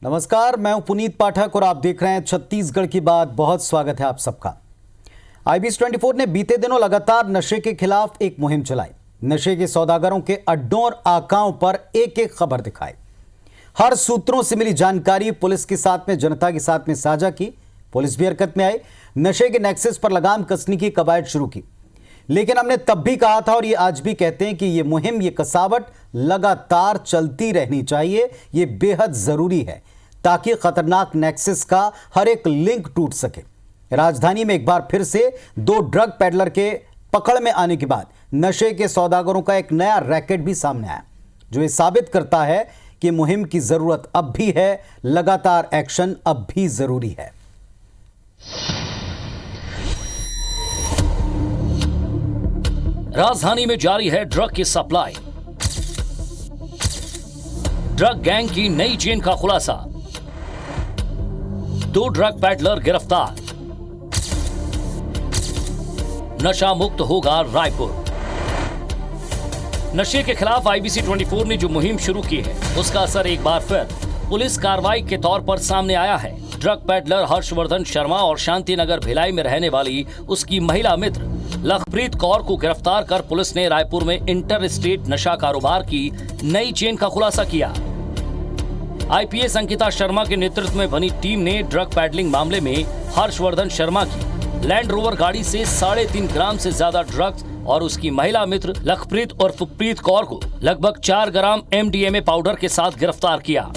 नमस्कार, मैं हूं पुनीत पाठक और आप देख रहे हैं छत्तीसगढ़ की बात। बहुत स्वागत है आप सबका। IBC 24 ने बीते दिनों लगातार नशे के खिलाफ एक मुहिम चलाई। नशे के सौदागरों के अड्डों और आकाओं पर एक एक खबर दिखाई। हर सूत्रों से मिली जानकारी पुलिस के साथ में, जनता के साथ में साझा की। पुलिस भी हरकत में आई, नशे के नेक्सस पर लगाम कसने की कवायद शुरू की। लेकिन हमने तब भी कहा था और ये आज भी कहते हैं कि ये मुहिम, ये कसावट लगातार चलती रहनी चाहिए। ये बेहद जरूरी है ताकि खतरनाक नेक्सस का हर एक लिंक टूट सके। राजधानी में एक बार फिर से 2 ड्रग पेडलर के पकड़ में आने के बाद नशे के सौदागरों का एक नया रैकेट भी सामने आया, जो ये साबित करता है कि मुहिम की जरूरत अब भी है, लगातार एक्शन अब भी जरूरी है। राजधानी में जारी है ड्रग की सप्लाई। ड्रग गैंग की नई चेन का खुलासा। 2 ड्रग पेडलर गिरफ्तार। नशा मुक्त होगा रायपुर। नशे के खिलाफ IBC 24 ने जो मुहिम शुरू की है, उसका असर एक बार फिर पुलिस कार्रवाई के तौर पर सामने आया है। ड्रग पेडलर हर्षवर्धन शर्मा और शांतिनगर भिलाई में रहने वाली उसकी महिला मित्र लखप्रीत कौर को गिरफ्तार कर पुलिस ने रायपुर में इंटर स्टेट नशा कारोबार की नई चेन का खुलासा किया। IPS अंकिता शर्मा के नेतृत्व में बनी टीम ने ड्रग पैडलिंग मामले में हर्षवर्धन शर्मा की लैंड रोवर गाड़ी से 3.5 ग्राम से ज्यादा ड्रग्स और उसकी महिला मित्र लखप्रीत और प्रीत कौर को लगभग 4 ग्राम MDMA पाउडर के साथ गिरफ्तार किया।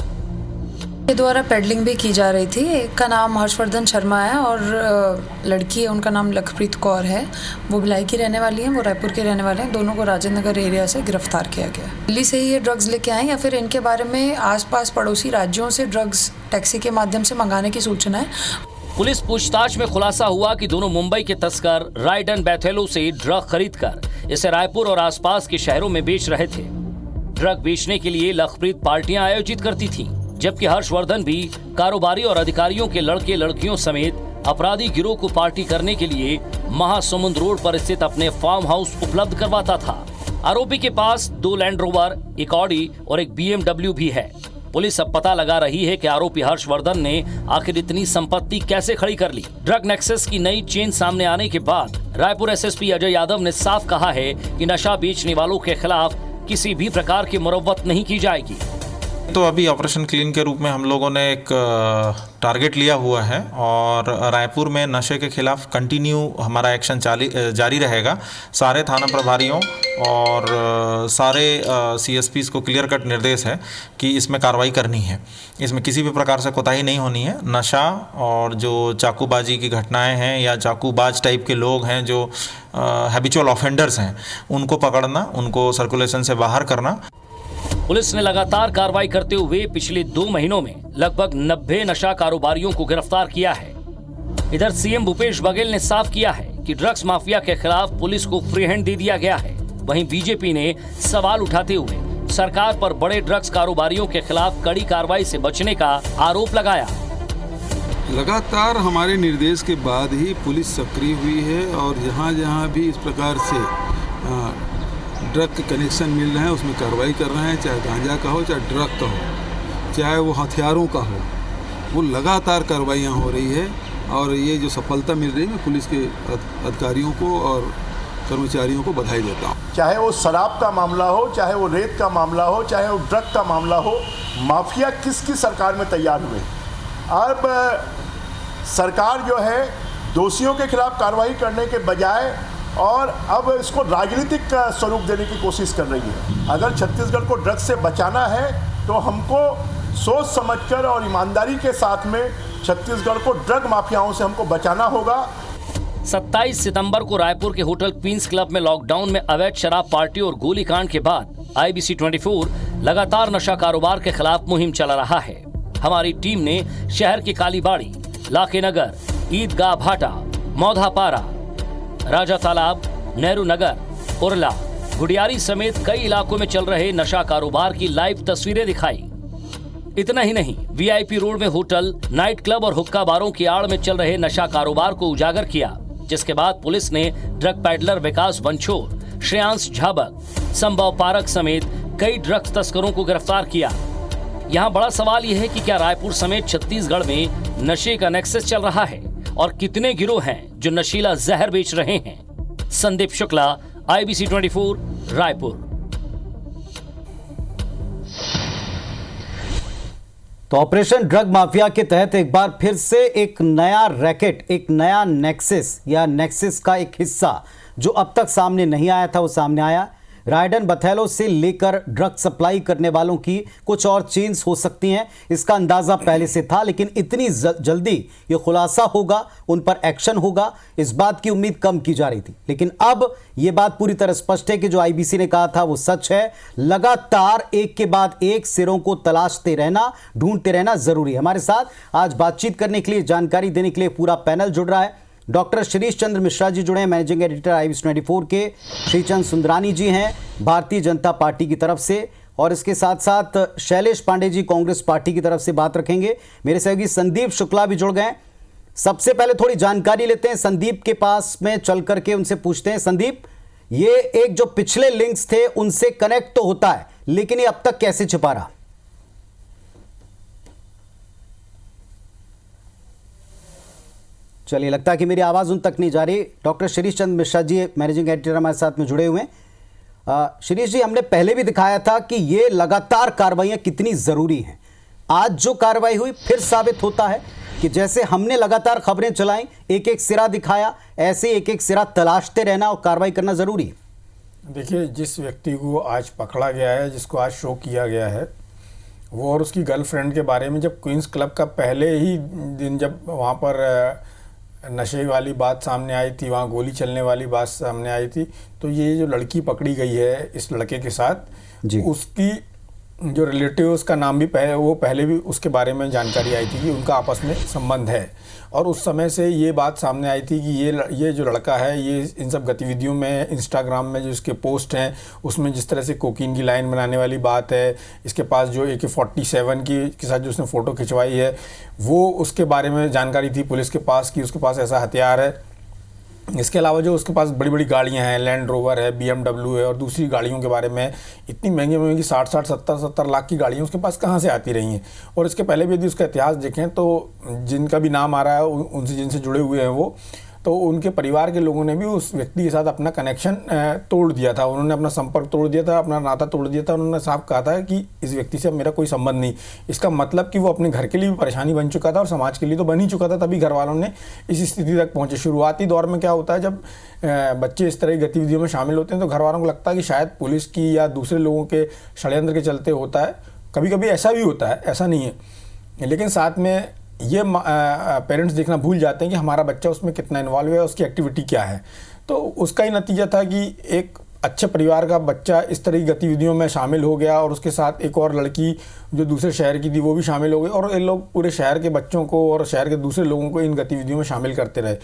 के द्वारा पेडलिंग भी की जा रही थी। एक का नाम हर्षवर्धन शर्मा है और लड़की है, उनका नाम लखप्रीत कौर है। वो भिलाई की रहने वाली हैं, वो रायपुर के रहने वाले हैं। दोनों को राजेंद्र नगर एरिया से गिरफ्तार किया गया। दिल्ली से ही ये ड्रग्स लेके आए या फिर इनके बारे में आसपास पड़ोसी राज्यों से ड्रग्स टैक्सी के माध्यम से मंगाने की सूचना है। पुलिस पूछताछ में खुलासा हुआ कि दोनों मुंबई के तस्कर राइडन बैथेलो से ड्रग खरीदकर इसे रायपुर और आसपास के शहरों में बेच रहे थे। ड्रग बेचने के लिए लखप्रीत पार्टियां आयोजित करती थी, जबकि हर्षवर्धन भी कारोबारी और अधिकारियों के लड़के लड़कियों समेत अपराधी गिरोह को पार्टी करने के लिए महासमुंद रोड पर स्थित अपने फार्म हाउस उपलब्ध करवाता था। आरोपी के पास 2 लैंड रोवर, एक ऑडी और एक BMW भी है। पुलिस अब पता लगा रही है कि आरोपी हर्षवर्धन ने आखिर इतनी संपत्ति कैसे खड़ी कर ली। ड्रग नेक्सस की नई चेन सामने आने के बाद रायपुर SSP अजय यादव ने साफ कहा है कि नशा बेचने वालों के खिलाफ किसी भी प्रकार की मुरव्वत नहीं की जाएगी। तो अभी ऑपरेशन क्लीन के रूप में हम लोगों ने एक टारगेट लिया हुआ है और रायपुर में नशे के खिलाफ कंटिन्यू हमारा एक्शन जारी रहेगा। सारे थाना प्रभारियों और सारे CSPs को क्लियर कट निर्देश है कि इसमें कार्रवाई करनी है। इसमें किसी भी प्रकार से कोताही नहीं होनी है। नशा और जो चाकूबाजी की घटनाएं हैं या चाकूबाज टाइप के लोग हैं जो हैबिचुअल ऑफेंडर्स हैं, उनको पकड़ना, उनको सर्कुलेशन से बाहर करना। पुलिस ने लगातार कार्रवाई करते हुए पिछले 2 महीनों में लगभग 90 नशा कारोबारियों को गिरफ्तार किया है। इधर CM भूपेश बघेल ने साफ किया है कि ड्रग्स माफिया के खिलाफ पुलिस को फ्री हैंड दे दिया गया है। वहीं BJP ने सवाल उठाते हुए सरकार पर बड़े ड्रग्स कारोबारियों के खिलाफ कड़ी कार्रवाई से बचने का आरोप लगाया। लगातार हमारे निर्देश के बाद ही पुलिस सक्रिय हुई है और जहाँ भी इस प्रकार से ड्रग के कनेक्शन मिल रहे हैं उसमें कार्रवाई कर रहे हैं। चाहे गांजा का हो, चाहे ड्रग का हो, चाहे वो हथियारों का हो, वो लगातार कार्रवाइयाँ हो रही है। और ये जो सफलता मिल रही है, मैं पुलिस के अधिकारियों को और कर्मचारियों को बधाई देता हूँ। चाहे वो शराब का मामला हो, चाहे वो रेत का मामला हो, चाहे वो ड्रग का मामला हो, माफिया किसकी सरकार में तैयार हुए। अब सरकार जो है दोषियों के खिलाफ कार्रवाई करने के बजाय और अब इसको राजनीतिक स्वरूप देने की कोशिश कर रही है। अगर छत्तीसगढ़ को ड्रग्स से बचाना है तो हमको सोच समझकर और ईमानदारी के साथ में छत्तीसगढ़ को ड्रग माफियाओं से हमको बचाना होगा। 27 सितंबर को रायपुर के होटल क्वींस क्लब में लॉकडाउन में अवैध शराब पार्टी और गोलीकांड के बाद IBC 24 लगातार नशा कारोबार के खिलाफ मुहिम चला रहा है। हमारी टीम ने शहर की कालीबाड़ी, लाखे नगर, ईदगाह भाटा, मौधापारा, राजा तालाब, नेहरू नगर, उरला, गुडियारी समेत कई इलाकों में चल रहे नशा कारोबार की लाइव तस्वीरें दिखाई। इतना ही नहीं, VIP रोड में होटल, नाइट क्लब और हुक्का बारों की आड़ में चल रहे नशा कारोबार को उजागर किया, जिसके बाद पुलिस ने ड्रग पैडलर विकास बंछोर, श्रेयांश झाबक, संभव पारक समेत कई ड्रग्स तस्करों को गिरफ्तार किया। यहाँ बड़ा सवाल यह है कि क्या रायपुर समेत छत्तीसगढ़ में नशे का नेक्सस चल रहा है और कितने गिरोह हैं जो नशीला जहर बेच रहे हैं। संदीप शुक्ला, IBC 24, रायपुर। तो ऑपरेशन ड्रग माफिया के तहत एक बार फिर से एक नया रैकेट, एक नया नेक्सस या नेक्सस का एक हिस्सा जो अब तक सामने नहीं आया था वो सामने आया। रायडन बथेलो से लेकर ड्रग सप्लाई करने वालों की कुछ और चेन्स हो सकती हैं, इसका अंदाजा पहले से था, लेकिन इतनी जल्दी ये खुलासा होगा, उन पर एक्शन होगा, इस बात की उम्मीद कम की जा रही थी। लेकिन अब ये बात पूरी तरह स्पष्ट है कि जो IBC ने कहा था वो सच है। लगातार एक के बाद एक सिरों को तलाशते रहना, ढूंढते रहना जरूरी है। हमारे साथ आज बातचीत करने के लिए, जानकारी देने के लिए पूरा पैनल जुड़ रहा है। डॉक्टर शिरीष चंद्र मिश्रा जी जुड़े हैं, मैनेजिंग एडिटर IBC 24 के। श्रीचंद सुंदरानी जी हैं भारतीय जनता पार्टी की तरफ से, और इसके साथ साथ शैलेश पांडे जी कांग्रेस पार्टी की तरफ से बात रखेंगे। मेरे सहयोगी संदीप शुक्ला भी जुड़ गए। सबसे पहले थोड़ी जानकारी लेते हैं, संदीप के पास में चल करके उनसे पूछते हैं। संदीप, ये एक जो पिछले लिंक्स थे उनसे कनेक्ट तो होता है, लेकिन ये अब तक कैसे छिपा रहा? चलिए, लगता है कि मेरी आवाज़ उन तक नहीं जा रही। Doctor Shirish Chandra Mishra ji managing editor हमारे साथ में जुड़े हुए हैं। शिरीष जी, हमने पहले भी दिखाया था कि ये लगातार कार्रवाइयाँ कितनी ज़रूरी हैं। आज जो कार्रवाई हुई फिर साबित होता है कि जैसे हमने लगातार खबरें चलाई, एक एक सिरा दिखाया, ऐसे एक एक सिरा तलाशते रहना और कार्रवाई करना ज़रूरी है। देखिए, जिस व्यक्ति को आज पकड़ा गया है, जिसको आज शो किया गया है, वो और उसकी गर्लफ्रेंड के बारे में जब क्वींस क्लब का पहले ही दिन जब वहाँ पर नशे वाली बात सामने आई थी, वहाँ गोली चलने वाली बात सामने आई थी, तो ये जो लड़की पकड़ी गई है इस लड़के के साथ जी, उसकी जो रिलेटिव, उसका नाम भी पहले भी उसके बारे में जानकारी आई थी कि उनका आपस में संबंध है। और उस समय से ये बात सामने आई थी कि ये जो लड़का है, ये इन सब गतिविधियों में, इंस्टाग्राम में जो इसके पोस्ट हैं उसमें जिस तरह से कोकीन की लाइन बनाने वाली बात है, इसके पास जो AK-47 के साथ जो उसने फ़ोटो खिंचवाई है, वो उसके बारे में जानकारी थी पुलिस के पास कि उसके पास ऐसा हथियार है। इसके अलावा जो उसके पास बड़ी बड़ी गाड़ियां हैं, लैंड रोवर है, BMW है, और दूसरी गाड़ियों के बारे में इतनी महंगी महंगी 60-60, 70-70 लाख की गाड़ियां उसके पास कहाँ से आती रही हैं। और इसके पहले भी यदि उसका इतिहास देखें तो जिनका भी नाम आ रहा है उनसे, जिनसे जुड़े हुए हैं वो, तो उनके परिवार के लोगों ने भी उस व्यक्ति के साथ अपना कनेक्शन तोड़ दिया था, उन्होंने अपना संपर्क तोड़ दिया था, अपना नाता तोड़ दिया था। उन्होंने साफ कहा था कि इस व्यक्ति से मेरा कोई संबंध नहीं। इसका मतलब कि वो अपने घर के लिए भी परेशानी बन चुका था और समाज के लिए तो बन ही चुका था, तभी घर वालों ने इस स्थिति तक पहुँचे। शुरुआती दौर में क्या होता है, जब बच्चे इस तरह की गतिविधियों में शामिल होते हैं तो घर वालों को लगता है कि शायद पुलिस की या दूसरे लोगों के षड्यंत्र के चलते होता है। कभी कभी ऐसा भी होता है, ऐसा नहीं है, लेकिन साथ में ये पेरेंट्स देखना भूल जाते हैं कि हमारा बच्चा उसमें कितना इन्वॉल्व है, उसकी एक्टिविटी क्या है। तो उसका ही नतीजा था कि एक अच्छे परिवार का बच्चा इस तरह की गतिविधियों में शामिल हो गया, और उसके साथ एक और लड़की जो दूसरे शहर की थी वो भी शामिल हो गई, और ये लोग पूरे शहर के बच्चों को और शहर के दूसरे लोगों को इन गतिविधियों में शामिल करते रहे।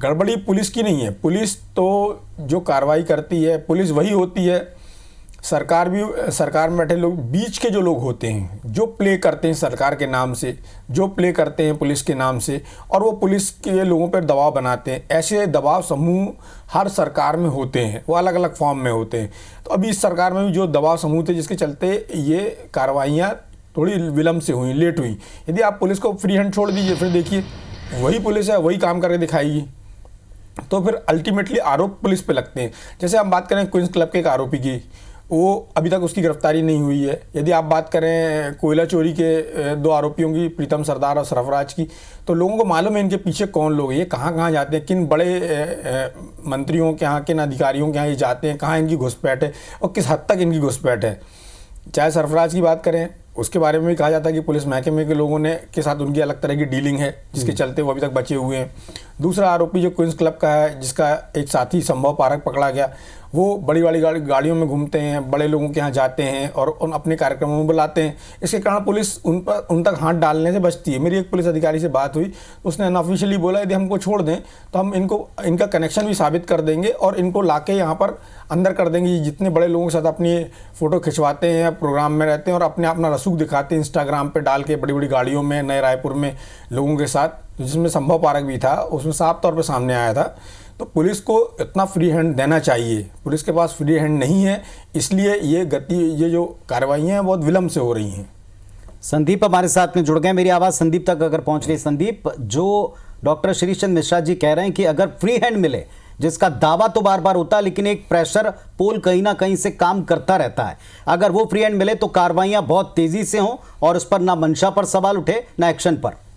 गड़बड़ी पुलिस की नहीं है, पुलिस तो जो कार्रवाई करती है, पुलिस वही होती है। सरकार में बैठे लोग, बीच के जो लोग होते हैं, जो प्ले करते हैं सरकार के नाम से, जो प्ले करते हैं पुलिस के नाम से, और वो पुलिस के लोगों पर दबाव बनाते हैं। ऐसे दबाव समूह हर सरकार में होते हैं, वो अलग अलग फॉर्म में होते हैं। तो अभी इस सरकार में भी जो दबाव समूह थे जिसके चलते ये कार्रवाइयाँ थोड़ी विलम्ब से हुई, लेट हुई। यदि आप पुलिस को फ्री हैंड छोड़ दीजिए, फिर देखिए वही पुलिस है, वही काम करके दिखाएगी, तो फिर अल्टीमेटली आरोप पुलिस पे लगते हैं। जैसे हम बात करें क्वींस क्लब के एक आरोपी की, वो अभी तक उसकी गिरफ्तारी नहीं हुई है। यदि आप बात करें कोयला चोरी के 2 आरोपियों की, प्रीतम सरदार और सरफराज की, तो लोगों को मालूम है इनके पीछे कौन लोग हैं, ये कहाँ कहाँ जाते हैं, किन बड़े मंत्रियों के यहाँ, किन अधिकारियों के यहाँ ये जाते हैं, कहाँ इनकी घुसपैठ है और किस हद तक इनकी घुसपैठ है। चाहे सरफराज की बात करें, उसके बारे में भी कहा जाता है कि पुलिस महकमे के लोगों ने के साथ उनकी अलग तरह की डीलिंग है, जिसके चलते वो अभी तक बचे हुए हैं। दूसरा आरोपी जो क्वींस क्लब का है, जिसका एक साथी संभव पारक पकड़ा गया, वो बड़ी बड़ी गाड़ियों में घूमते हैं, बड़े लोगों के यहाँ जाते हैं और उन अपने कार्यक्रमों में बुलाते हैं। इसके कारण पुलिस उन तक हाथ डालने से बचती है। मेरी एक पुलिस अधिकारी से बात हुई, उसने अनऑफिशियली बोला यदि हमको छोड़ दें तो हम इनका कनेक्शन भी साबित कर देंगे और इनको लाके यहाँ पर अंदर कर देंगे। जितने बड़े लोगों के साथ अपनी फ़ोटो खिंचवाते हैं, प्रोग्राम में रहते हैं और अपना रसूख दिखाते हैं इंस्टाग्राम पर डाल के, बड़ी बड़ी गाड़ियों में, नए रायपुर में लोगों के साथ, जिसमें संभव पारक भी था, उसमें साफ तौर पर सामने आया था। तो पुलिस को इतना फ्री हैंड देना चाहिए, पुलिस के पास फ्री हैंड नहीं है, इसलिए ये जो कार्रवाइयाँ हैं बहुत विलम्ब से हो रही हैं। संदीप हमारे साथ में जुड़ गए। मेरी आवाज़ संदीप तक अगर पहुंच रही। संदीप, जो डॉक्टर श्री चंद मिश्रा जी कह रहे हैं कि अगर फ्री हैंड मिले, जिसका दावा तो बार बार होता है लेकिन एक प्रेशर पोल कहीं ना कहीं से काम करता रहता है, अगर वो फ्री हैंड मिले तो कार्रवाइयां बहुत तेजी से हों और उस पर ना मंशा पर सवाल उठे ना एक्शन पर।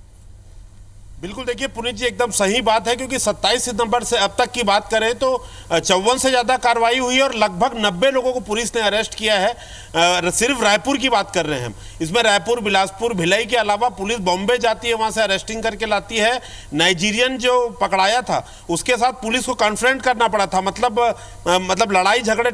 बिल्कुल, देखिए पुनीत जी एकदम सही बात है, क्योंकि 27 सितंबर से अब तक की बात करें तो 54 से ज़्यादा कार्रवाई हुई है और लगभग 90 लोगों को पुलिस ने अरेस्ट किया है। सिर्फ रायपुर की बात कर रहे हैं हम। इसमें रायपुर, बिलासपुर, भिलाई के अलावा पुलिस बॉम्बे जाती है, वहाँ से अरेस्टिंग करके लाती है। नाइजीरियन जो पकड़ाया था उसके साथ पुलिस को कन्फ्रंट करना पड़ा था। मतलब लड़ाई झगड़े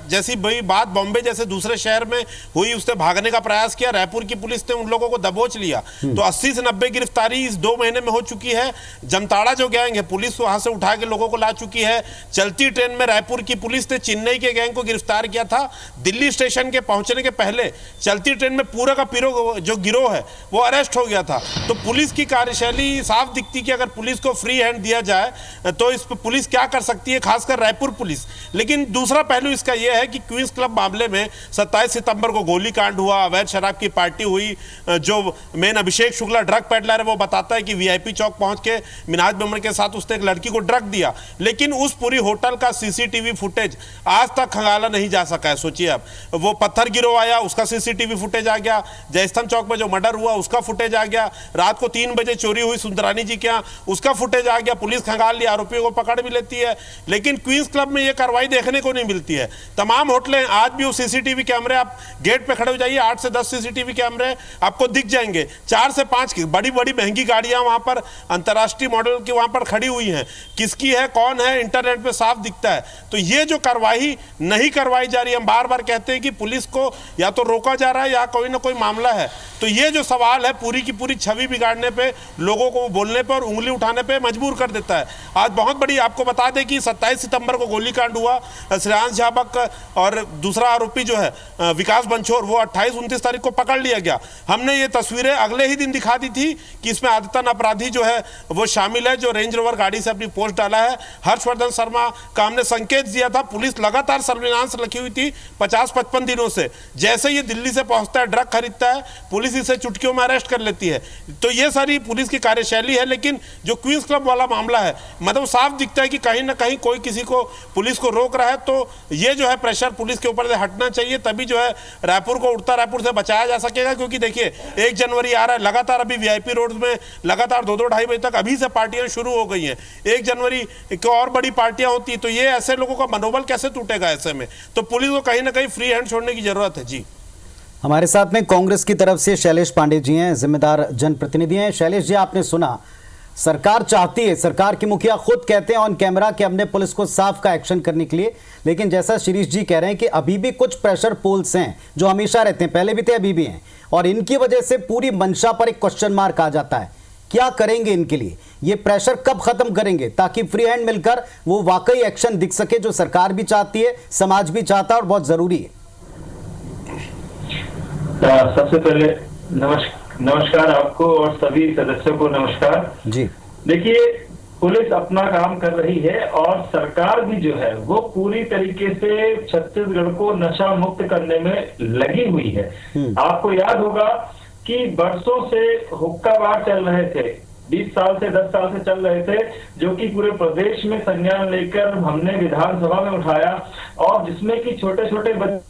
जैसी बात बॉम्बे जैसे दूसरे शहर में हुई, उसने भागने का प्रयास किया, रायपुर की पुलिस ने उन लोगों को दबोच लिया। तो 80 से 90 गिरफ्तारी इस 2 महीने में हो चुकी है। जमताड़ा जो गैंग है, पुलिस वहां से उठा के लोगों को ला चुकी है। चलती ट्रेन में रायपुर की पुलिस ने चेन्नई के गैंग को गिरफ्तार किया था। दिल्ली स्टेशन के पहुंचने के पहले चलती ट्रेन में पूरा का पूरा जो गिरोह है वो अरेस्ट हो गया था। तो पुलिस की कार्यशैली साफ दिखती कि अगर पुलिस को फ्री हैंड दिया जाए तो इस पर पुलिस क्या कर सकती है, खासकर रायपुर पुलिस। लेकिन दूसरा पहलू इसका यह है कि क्वींस क्लब मामले में 27 सितंबर को गोलीकांड हुआ, अवैध शराब की पार्टी हुई। जो मेन अभिषेक शुक्ला ड्रग पेडलर है वो बताता है कि वीआईपी चौक पहुंच के मिनाज मेमन के साथ उसने एक लड़की को ड्रग दिया। लेकिन उस पूरी होटल का सीसीटीवी फुटेज आज तक खंगाला नहीं जा सका है। सोचिए आप, वो पत्थर गिरोह आया, उसका सीसीटीवी फुटेज आ गया। जयस्तंभ चौक में जो मर्डर हुआ उसका फुटेज आ गया। रात को 3 बजे चोरी हुई सुंदरानी जी के यहाँ, उसका फुटेज आ गया। पुलिस खंगाल लिया, आरोपियों को पकड़ भी लेती है। लेकिन क्वींस क्लब में यह कार्रवाई देखने को नहीं मिलती है। तमाम होटलें आज भी वो सीसीटीवी कैमरे, आप गेट पे खड़े हो जाइए, 8 से 10 सीसीटीवी कैमरे आपको दिख जाएंगे। 4 से 5 की बड़ी बड़ी महंगी गाड़ियां वहां पर अंतर्राष्ट्रीय मॉडल की वहां पर खड़ी हुई हैं। किसकी है, कौन है, इंटरनेट पे साफ दिखता है। तो ये जो कार्रवाई नहीं करवाई जा रही है, हम बार बार कहते हैं कि पुलिस को या तो रोका जा रहा है या कोई ना कोई मामला है। तो ये जो सवाल है पूरी की पूरी छवि बिगाड़ने पे, लोगों को बोलने पे और उंगली उठाने पे मजबूर कर देता है। आज बहुत बड़ी आपको बता दें कि 27 सितंबर को गोलीकांड हुआ। श्रेयांश झाबक और दूसरा आरोपी जो है विकास बंछोर, वो 28-29 तारीख को पकड़ लिया गया। हमने ये तस्वीरें अगले ही दिन दिखा दी थी कि इसमें आदतन अपराधी जो है वो शामिल है, जो रेंज रोवर गाड़ी से अपनी पोस्ट डाला है। हर्षवर्धन शर्मा का हमने संकेत दिया था। पुलिस लगातार सर्विलांस रखी हुई थी 50-55 दिनों से। जैसे ये दिल्ली से पहुंचता है, ड्रग खरीदता है, पुलिस इसे चुटकियों में अरेस्ट कर लेती है। तो ये सारी पुलिस की कार्यशैली है। लेकिन जो क्वींस क्लब वाला मामला है, मतलब साफ दिखता है कि कहीं ना कहीं कोई किसी को, पुलिस को रोक रहा है। तो ये जो है प्रेशर पुलिस के ऊपर से हटना चाहिए, तभी जो है रायपुर को उड़ता रायपुर से बचाया जा सकेगा। क्योंकि देखिए 1 जनवरी आ रहा है, लगातार अभी वीआईपी रोड में लगातार 2-2-2:30 बजे तक अभी से पार्टियां शुरू हो गई हैं। 1 जनवरी को और बड़ी पार्टियां होती, तो ये ऐसे लोगों का मनोबल कैसे टूटेगा ऐसे में। तो पुलिस को कहीं ना कहीं फ्री हैंड छोड़ने की जरूरत है। जी, हमारे साथ में कांग्रेस की तरफ से शैलेश पांडे जी हैं, जिम्मेदार जनप्रतिनिधि हैं। शैलेश जी, आपने सुना, सरकार चाहती है, सरकार के मुखिया खुद कहते हैं ऑन कैमरा कि हमने पुलिस को साफ का एक्शन करने के लिए, लेकिन जैसा शिरीष जी कह रहे हैं कि अभी भी कुछ प्रेशर पोल्स हैं जो हमेशा रहते हैं, पहले भी थे अभी भी हैं, और इनकी वजह से पूरी मंशा पर एक क्वेश्चन मार्क आ जाता है। क्या करेंगे इनके लिए? ये प्रेशर कब खत्म करेंगे ताकि फ्री हैंड मिलकर वो वाकई एक्शन दिख सके, जो सरकार भी चाहती है, समाज भी चाहता है और बहुत जरूरी है? सबसे पहले नमस्कार आपको और सभी सदस्यों को नमस्कार जी। देखिए, पुलिस अपना काम कर रही है और सरकार भी जो है वो पूरी तरीके से छत्तीसगढ़ को नशा मुक्त करने में लगी हुई है। आपको याद होगा कि बरसों से हुक्का बार चल रहे थे, 20 साल से 10 साल से चल रहे थे, जो कि पूरे प्रदेश में संज्ञान लेकर हमने विधानसभा में उठाया, और जिसमें कि छोटे छोटे बच्चे,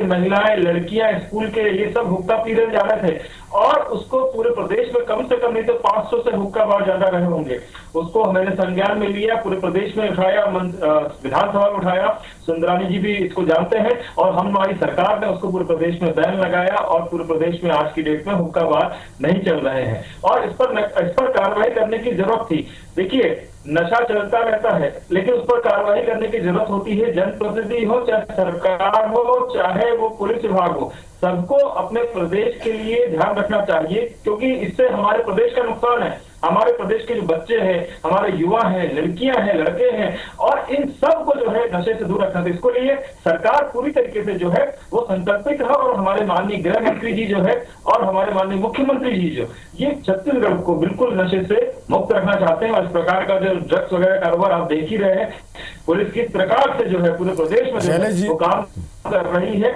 महिलाएं, लड़कियां स्कूल के ये सब हुक्का पीने जा रहे थे, और उसको पूरे प्रदेश में कम से कम नहीं तो 500 से हुक्का बार ज्यादा रहे होंगे। उसको मैंने संज्ञान में लिया, पूरे प्रदेश में उठाया, विधानसभा में उठाया। सुंदरानी जी भी इसको जानते हैं, और हमारी सरकार ने उसको पूरे प्रदेश में बैन लगाया, और पूरे प्रदेश में आज की डेट में हुक्का बार नहीं चल रहे हैं, और इस पर कार्रवाई करने की जरूरत थी। देखिए, नशा चलता रहता है, लेकिन उस पर कार्रवाई करने की जरूरत होती है। जनप्रतिनिधि हो, चाहे सरकार हो, चाहे वो पुलिस विभाग हो, सबको अपने प्रदेश के लिए ध्यान रखना चाहिए, क्योंकि इससे हमारे प्रदेश का नुकसान है। हमारे प्रदेश के जो बच्चे हैं, हमारे युवा हैं, लड़कियां हैं, लड़के हैं, और इन सब को जो है नशे से दूर रखना। तो इसको लिए सरकार पूरी तरीके से जो है वो संकल्पित है, और हमारे माननीय गृह मंत्री जी जो है और हमारे माननीय मुख्यमंत्री जी जो ये छत्तीसगढ़ को बिल्कुल नशे से मुक्त रखना चाहते हैं। और इस प्रकार का जो ड्रग्स वगैरह कारोबार आप देख ही रहे हैं, पुलिस किस प्रकार से जो है पूरे प्रदेश में जो है वो काम कर रही है।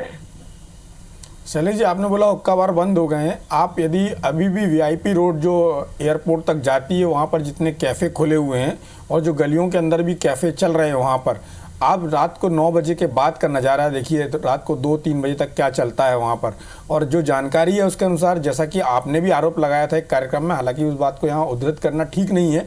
शैलेश जी, आपने बोला हुक्का बार बंद हो गए हैं। आप यदि अभी भी वीआईपी रोड जो एयरपोर्ट तक जाती है वहाँ पर जितने कैफ़े खुले हुए हैं और जो गलियों के अंदर भी कैफ़े चल रहे हैं वहाँ पर आप रात को 9 बजे के बाद का नज़ारा देखिए तो रात को 2-3 बजे तक क्या चलता है वहाँ पर। और जो जानकारी है उसके अनुसार, जैसा कि आपने भी आरोप लगाया था एक कार्यक्रम में, हालांकि उस बात को यहाँ उद्धृत करना ठीक नहीं है,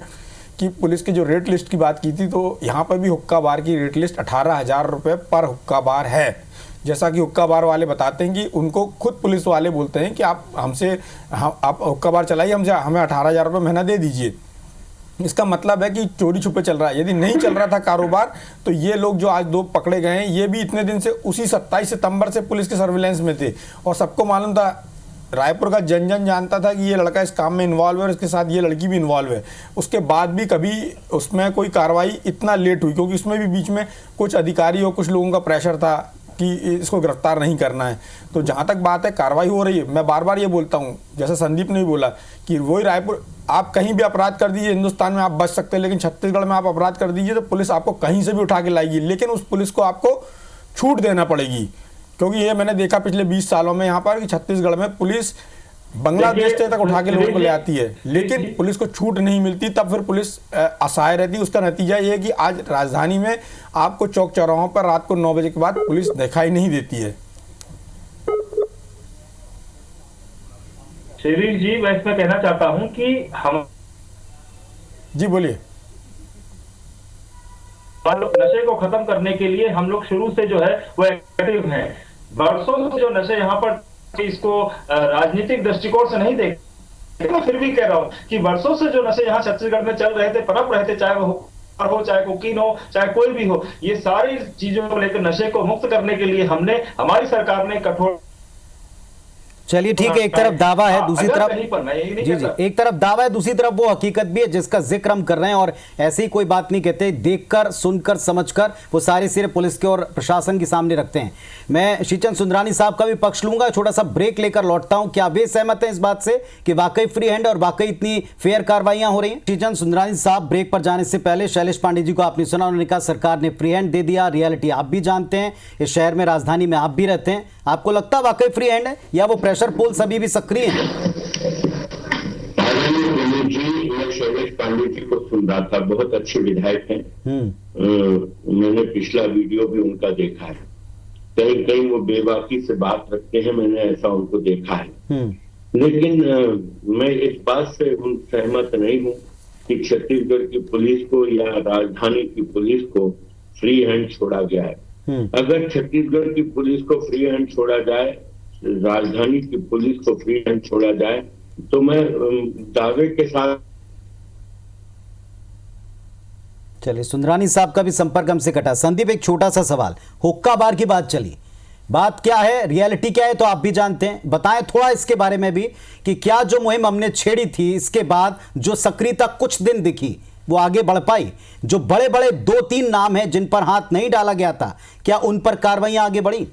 कि पुलिस की जो रेट लिस्ट की बात की थी तो यहाँ पर भी हुक्का बार की रेट लिस्ट 18,000 रुपये पर हुक्का बार है। जैसा कि हुक्का बार वाले बताते हैं कि उनको खुद पुलिस वाले बोलते हैं कि आप हुक्का बार चलाइए, हमें 18,000 रुपये महीना दे दीजिए। इसका मतलब है कि चोरी छुपे चल रहा है। यदि नहीं चल रहा था कारोबार तो ये लोग जो आज 2 पकड़े गए हैं ये भी इतने दिन से उसी 27 सितंबर से पुलिस के सर्विलेंस में थे और सबको मालूम था, रायपुर का जन जानता था कि ये लड़का इस काम में इन्वॉल्व है और इसके साथ ये लड़की भी इन्वॉल्व है। उसके बाद भी कभी उसमें कोई कार्रवाई इतना लेट हुई, क्योंकि उसमें भी बीच में कुछ अधिकारी और कुछ लोगों का प्रेशर था कि इसको गिरफ्तार नहीं करना है। तो जहाँ तक बात है कार्रवाई हो रही है। मैं बार बार ये बोलता हूँ, जैसे संदीप ने भी बोला कि वही रायपुर, आप कहीं भी अपराध कर दीजिए हिंदुस्तान में आप बच सकते हैं, लेकिन छत्तीसगढ़ में आप अपराध कर दीजिए तो पुलिस आपको कहीं से भी उठा के लाएगी, लेकिन उस पुलिस को आपको छूट देना पड़ेगी। क्योंकि ये मैंने देखा पिछले 20 सालों में यहाँ पर कि छत्तीसगढ़ में पुलिस बांग्लादेश तक उठा के लोगों को ले आती है, लेकिन पुलिस को छूट नहीं मिलती, तब फिर पुलिस असहाय रहती है। उसका नतीजा ये है कि आज राजधानी में आपको चौक चौराहों पर रात को 9 बजे के बाद पुलिस दिखाई नहीं देती है। शरीर जी, मैं इसमें कहना चाहता हूं कि हम जी बोलिए। नशे को खत्म करने के लिए हम लोग शुरू से जो है वो एक्टिव हैं। बरसों से जो नशे यहाँ पर, इसको राजनीतिक दृष्टिकोण से नहीं देख, मैं फिर भी कह रहा हूँ कि वर्षों से जो नशे यहाँ छत्तीसगढ़ में चल रहे थे, पनप रहे थे, चाहे वो चाहे कोकीन हो, चाहे कोई भी हो, ये सारी चीजों को लेकर नशे को मुक्त करने के लिए हमारी सरकार ने कठोर। चलिए ठीक है, एक तरफ दावा है, दूसरी तरफ जी एक तरफ दावा है, दूसरी तरफ वो हकीकत भी है जिसका जिक्र हम कर रहे हैं। और ऐसी कोई बात नहीं कहते, देखकर सुनकर समझकर वो सारे सिरे पुलिस के और प्रशासन के सामने रखते हैं। मैं श्रीचंद सुंदरानी साहब का भी पक्ष लूंगा, छोटा सा ब्रेक लेकर लौटता हूं। क्या वे सहमत हैं इस बात से कि वाकई फ्री हैंड और वाकई इतनी फेयर कार्रवाइयां हो रही हैं? श्रीचंद सुंदरानी साहब, ब्रेक पर जाने से पहले शैलेश पांडे जी को आपने सुना, उन्होंने कहा सरकार ने फ्री हैंड दे दिया। रियलिटी आप भी जानते हैं, इस शहर में राजधानी में आप भी रहते हैं, आपको लगता है वाकई फ्री हैंड है या वो प्रेशर पुल सभी भी सक्रिय हैं? शैलेश पांडे जी को सुन रहा था, बहुत अच्छे विधायक हैं। मैंने पिछला वीडियो भी उनका देखा है, कहीं कहीं वो बेबाकी से बात रखते हैं, मैंने ऐसा उनको देखा है। लेकिन मैं इस बात से सहमत नहीं हूँ कि छत्तीसगढ़ की पुलिस को या राजधानी की पुलिस को फ्री हैंड छोड़ा गया है। अगर छत्तीसगढ़ की पुलिस को फ्री हैंड छोड़ा जाए, राजधानी की पुलिस को फ्री हैंड छोड़ा जाए, तो मैं दावे के साथ। चलिए, सुंदरानी साहब का भी संपर्क हमसे कटा। संदीप, एक छोटा सा सवाल, हुक्का बार की बात चली, बात क्या है, रियलिटी क्या है तो आप भी जानते हैं, बताएं थोड़ा इसके बारे में भी कि क्या जो मुहिम हमने छेड़ी थी इसके बाद जो सक्रियता कुछ दिन दिखी वो आगे बढ़ पाई? जो बड़े बड़े 2-3 नाम हैं जिन पर हाथ नहीं डाला गया था, क्या उन पर कार्रवाइयां आगे बढ़ी?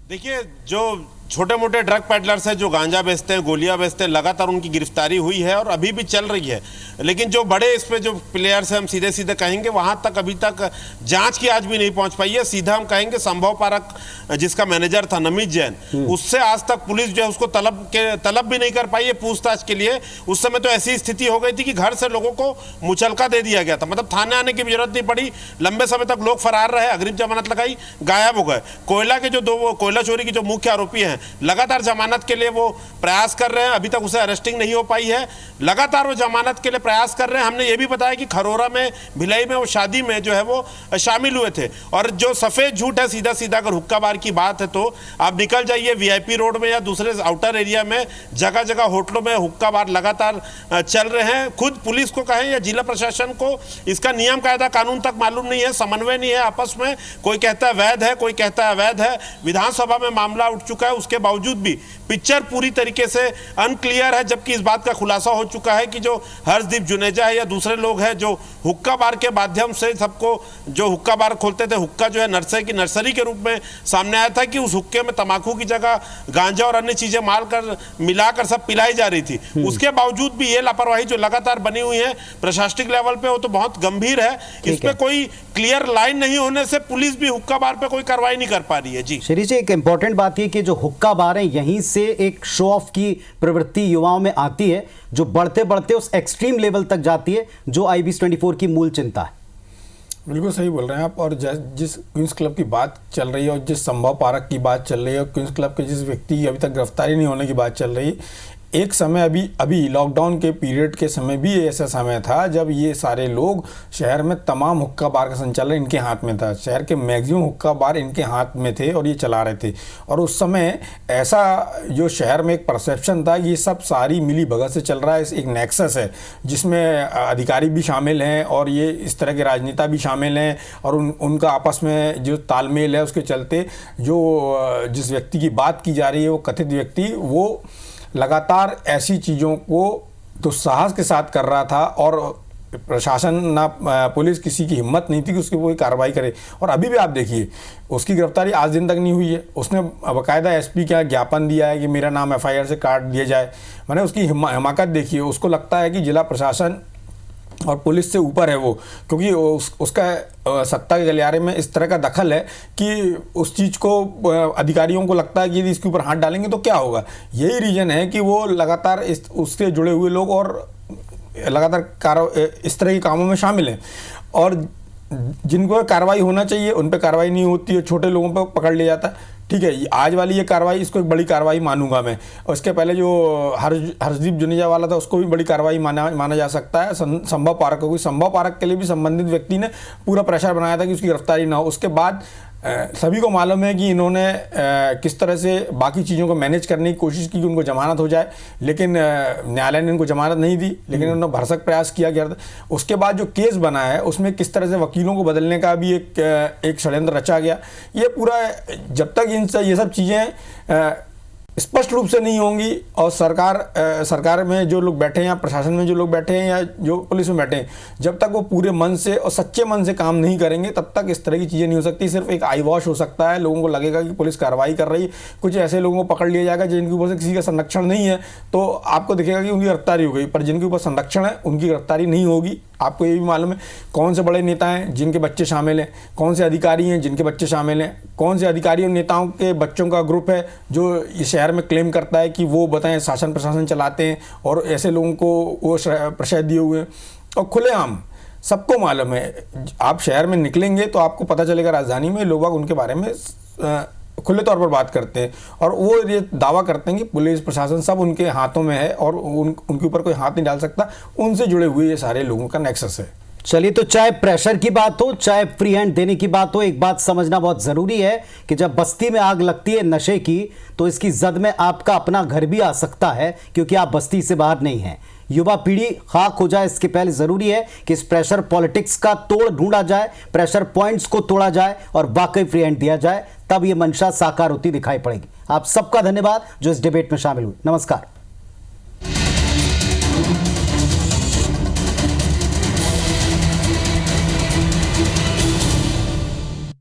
देखिए, जो छोटे मोटे ड्रग पैडलर्स हैं, जो गांजा बेचते हैं, गोलियां बेचते हैं, लगातार उनकी गिरफ्तारी हुई है और अभी भी चल रही है। लेकिन जो बड़े इस पे जो प्लेयर्स हैं, हम सीधे सीधे कहेंगे, वहां तक अभी तक जांच की आज भी नहीं पहुंच पाई है। सीधा हम कहेंगे संभव पारक जिसका मैनेजर था नमित जैन, उससे आज तक पुलिस जो है उसको तलब भी नहीं कर पाई है पूछताछ के लिए। उस समय तो ऐसी स्थिति हो गई थी कि घर से लोगों को मुचलका दे दिया गया था, मतलब थाने आने की भी जरूरत नहीं पड़ी। लंबे समय तक लोग फरार रहे, अग्रिम जमानत लगाई, गायब हो गए। कोयला चोरी के जो मुख्य आरोपी हैं लगातार जमानत के लिए वो प्रयास कर रहे हैं, अभी तक उसे अरेस्टिंग नहीं हो पाई है। लगातार वो जमानत के लिए प्रयास कर रहे हैं। हमने ये भी बताया कि खरोरा में, भिलाई में वो शादी में जो है वो शामिल हुए थे। और जो सफेद झूठ है, सीधा सीधा अगर हुक्का बार की बात है तो आप निकल जाइए वीआईपी रोड में या दूसरे आउटर एरिया में, जगह जगह होटलों में हुक्का बार लगातार चल रहे हैं। खुद पुलिस को कहें या जिला प्रशासन को इसका नियम कायदा कानून तक मालूम नहीं है, समन्वय नहीं है आपस में। कोई कहता है वैध है, कोई कहता है अवैध है। विधानसभा में मामला उठ चुका है, उसके बावजूद भी पिक्चर पूरी तरीके से अनक्लियर है, जबकि इस बात का खुलासा हो चुका है कि जो हर्षदीप जुनेजा है या दूसरे लोग हैं जो हुक्का बार के माध्यम से सबको, जो हुक्का बार खोलते थे, हुक्का जो है नर्सरी के रूप में सामने आया था कि उस हुक्के में तंबाकू की जगह गांजा और अन्य चीजें मिलाकर सब पिलाई जा रही थी। उसके बावजूद भी ये लापरवाही जो लगातार बनी हुई है प्रशासनिक लेवल पे, वो तो बहुत गंभीर है। इस पे कोई क्लियर लाइन नहीं होने से पुलिस भी हुक्का बार पे कोई कार्रवाई नहीं कर पा रही है। जी श्री जी, एक इंपॉर्टेंट बात ये कि जो हुक्का बार है, यहीं से एक शो ऑफ की प्रवृत्ति युवाओं में आती है, जो बढ़ते बढ़ते उस एक्सट्रीम लेवल तक जाती है, जो IB24 की मूल चिंता है। बिल्कुल सही बोल रहे हैं आप। और जिस क्वींस क्लब की बात चल रही है और जिस संभव पार्क की बात चल रही है और क्वींस क्लब के जिस व्यक्ति की अभी तक गिरफ्तारी नहीं होने की बात चल रही है, एक समय अभी लॉकडाउन के पीरियड के समय भी ऐसा समय था जब ये सारे लोग, शहर में तमाम हुक्का बार का संचालन इनके हाथ में था। शहर के मैक्सिमम हुक्का बार इनके हाथ में थे और ये चला रहे थे। और उस समय ऐसा जो शहर में एक परसेप्शन था, ये सब सारी मिली भगत से चल रहा है, एक नेक्सस है जिसमें अधिकारी भी शामिल हैं और ये इस तरह के राजनेता भी शामिल हैं, और उनका आपस में जो तालमेल है उसके चलते जो जिस व्यक्ति की बात की जा रही है, वो कथित व्यक्ति, वो लगातार ऐसी चीज़ों को दुस्साहस के साथ कर रहा था और प्रशासन ना पुलिस किसी की हिम्मत नहीं थी कि उसकी कोई कार्रवाई करे। और अभी भी आप देखिए, उसकी गिरफ्तारी आज दिन तक नहीं हुई है। उसने बाकायदा SP का ज्ञापन दिया है कि मेरा नाम FIR से काट दिया जाए। मैंने उसकी हिमाकत देखी है। उसको लगता है कि जिला प्रशासन और पुलिस से ऊपर है वो, क्योंकि उसका सत्ता के गलियारे में इस तरह का दखल है कि उस चीज़ को अधिकारियों को लगता है कि यदि इसके ऊपर हाथ डालेंगे तो क्या होगा। यही रीज़न है कि वो लगातार उससे जुड़े हुए लोग और लगातार इस तरह के कामों में शामिल हैं, और जिनको कार्रवाई होना चाहिए उन पर कार्रवाई नहीं होती है, छोटे लोगों पर पकड़ लिया जाता है। ठीक है, आज वाली ये कार्रवाई, इसको एक बड़ी कार्रवाई मानूंगा मैं। और इसके पहले जो हर्षदीप जुनेजा वाला था, उसको भी बड़ी कार्रवाई माना जा सकता है। संभव पार्क को, संभव पार्क के लिए भी संबंधित व्यक्ति ने पूरा प्रेशर बनाया था कि उसकी गिरफ्तारी ना हो। उसके बाद सभी को मालूम है कि इन्होंने किस तरह से बाकी चीज़ों को मैनेज करने की कोशिश की कि उनको जमानत हो जाए, लेकिन न्यायालय ने उनको जमानत नहीं दी, लेकिन उन्होंने भरसक प्रयास किया गया। उसके बाद जो केस बना है उसमें किस तरह से वकीलों को बदलने का भी एक षड्यंत्र रचा गया। ये पूरा, जब तक ये सब चीज़ें स्पष्ट रूप से नहीं होंगी और सरकार में जो लोग बैठे हैं या प्रशासन में जो लोग बैठे हैं या जो पुलिस में बैठे हैं, जब तक वो पूरे मन से और सच्चे मन से काम नहीं करेंगे, तब तक इस तरह की चीज़ें नहीं हो सकती। सिर्फ एक आई वॉश हो सकता है, लोगों को लगेगा कि पुलिस कार्रवाई कर रही है, कुछ ऐसे लोगों को पकड़ लिया जाएगा जिनके ऊपर से किसी का संरक्षण नहीं है, तो आपको दिखेगा कि उनकी गिरफ्तारी हो गई। पर जिनके ऊपर संरक्षण है उनकी गिरफ्तारी नहीं होगी। आपको ये भी मालूम है कौन से बड़े नेता हैं जिनके बच्चे शामिल हैं, कौन से अधिकारी हैं जिनके बच्चे शामिल हैं, कौन से अधिकारी और नेताओं के बच्चों का ग्रुप है जो इस शहर में क्लेम करता है कि वो बताएं शासन प्रशासन चलाते हैं, और ऐसे लोगों को वो प्रशय दिए हुए हैं। और खुलेआम सबको मालूम है, आप शहर में निकलेंगे तो आपको पता चलेगा राजधानी में लोग उनके बारे में खुले तौर पर बात करते हैं, और वो ये दावा करते हैं कि पुलिस प्रशासन सब उनके हाथों में है और उनके ऊपर कोई हाथ नहीं डाल सकता। उनसे जुड़े हुए ये सारे लोगों का नेक्सस है। चलिए, तो चाहे प्रेशर की बात हो, चाहे फ्री हैंड देने की बात हो, एक बात समझना बहुत जरूरी है कि जब बस्ती में आग लगती है नशे की, तो इसकी जद में आपका अपना घर भी आ सकता है, क्योंकि आप बस्ती से बाहर नहीं हैं। युवा पीढ़ी खाक हो जाए इसके पहले जरूरी है कि इस प्रेशर पॉलिटिक्स का तोड़ ढूंढा जाए, प्रेशर पॉइंट्स को तोड़ा जाए और वाकई फ्री हैंड दिया जाए, तब यह मंशा साकार होती दिखाई पड़ेगी। आप सबका धन्यवाद जो इस डिबेट में शामिल हुए। नमस्कार।